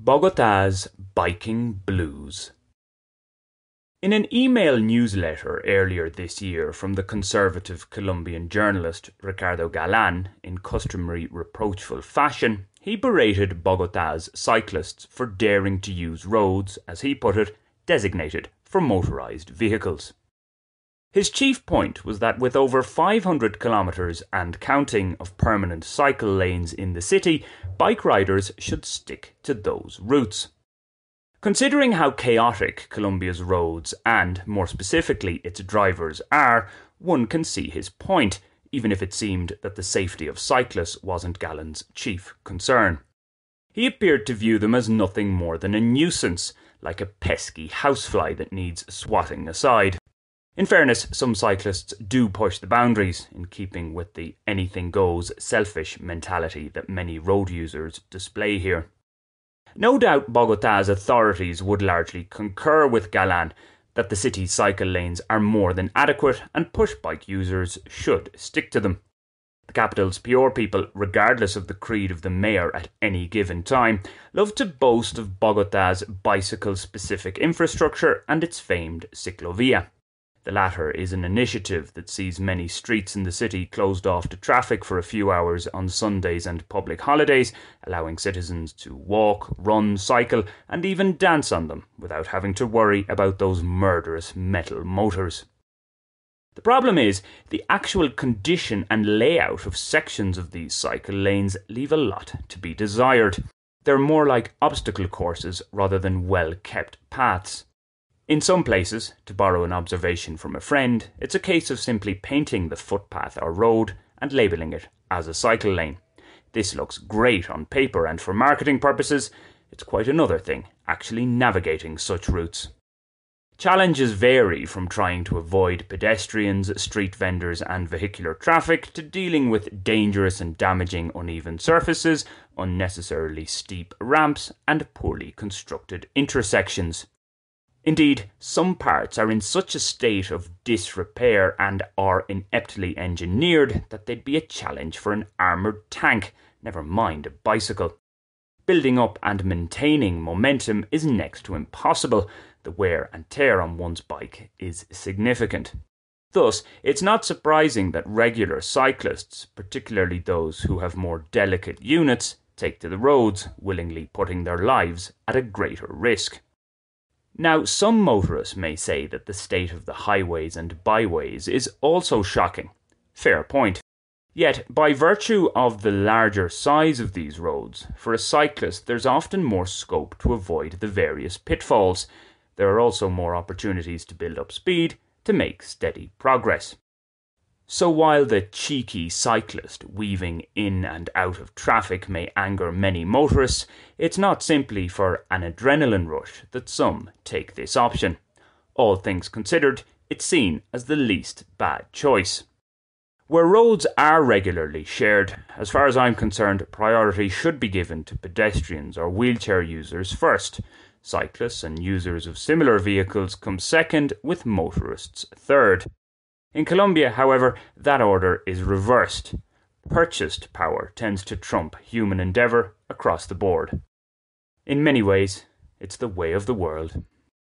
Bogotá's biking blues. In an email newsletter earlier this year from the conservative Colombian journalist Ricardo Galán, in customary reproachful fashion, he berated Bogotá's cyclists for daring to use roads, as he put it, designated for motorised vehicles. His chief point was that with over 500 kilometres and counting of permanent cycle lanes in the city, bike riders should stick to those routes. Considering how chaotic Colombia's roads and, more specifically, its drivers are, one can see his point, even if it seemed that the safety of cyclists wasn't Galán's chief concern. He appeared to view them as nothing more than a nuisance, like a pesky housefly that needs swatting aside. In fairness, some cyclists do push the boundaries, in keeping with the anything-goes selfish mentality that many road users display here. No doubt Bogotá's authorities would largely concur with Galán that the city's cycle lanes are more than adequate and push bike users should stick to them. The capital's pure people, regardless of the creed of the mayor at any given time, love to boast of Bogotá's bicycle-specific infrastructure and its famed ciclovia. The latter is an initiative that sees many streets in the city closed off to traffic for a few hours on Sundays and public holidays, allowing citizens to walk, run, cycle, and even dance on them without having to worry about those murderous metal motors. The problem is, the actual condition and layout of sections of these cycle lanes leave a lot to be desired. They're more like obstacle courses rather than well-kept paths. In some places, to borrow an observation from a friend, it's a case of simply painting the footpath or road and labelling it as a cycle lane. This looks great on paper, and for marketing purposes, it's quite another thing actually navigating such routes. Challenges vary from trying to avoid pedestrians, street vendors and vehicular traffic to dealing with dangerous and damaging uneven surfaces, unnecessarily steep ramps and poorly constructed intersections. Indeed, some parts are in such a state of disrepair and are ineptly engineered that they'd be a challenge for an armoured tank, never mind a bicycle. Building up and maintaining momentum is next to impossible. The wear and tear on one's bike is significant. Thus, it's not surprising that regular cyclists, particularly those who have more delicate units, take to the roads, willingly putting their lives at a greater risk. Now, some motorists may say that the state of the highways and byways is also shocking. Fair point. Yet, by virtue of the larger size of these roads, for a cyclist there's often more scope to avoid the various pitfalls. There are also more opportunities to build up speed, to make steady progress. So while the cheeky cyclist weaving in and out of traffic may anger many motorists, it's not simply for an adrenaline rush that some take this option. All things considered, it's seen as the least bad choice. Where roads are regularly shared, as far as I'm concerned, priority should be given to pedestrians or wheelchair users first. Cyclists and users of similar vehicles come second, with motorists third. In Colombia, however, that order is reversed. Purchased power tends to trump human endeavour across the board. In many ways, it's the way of the world.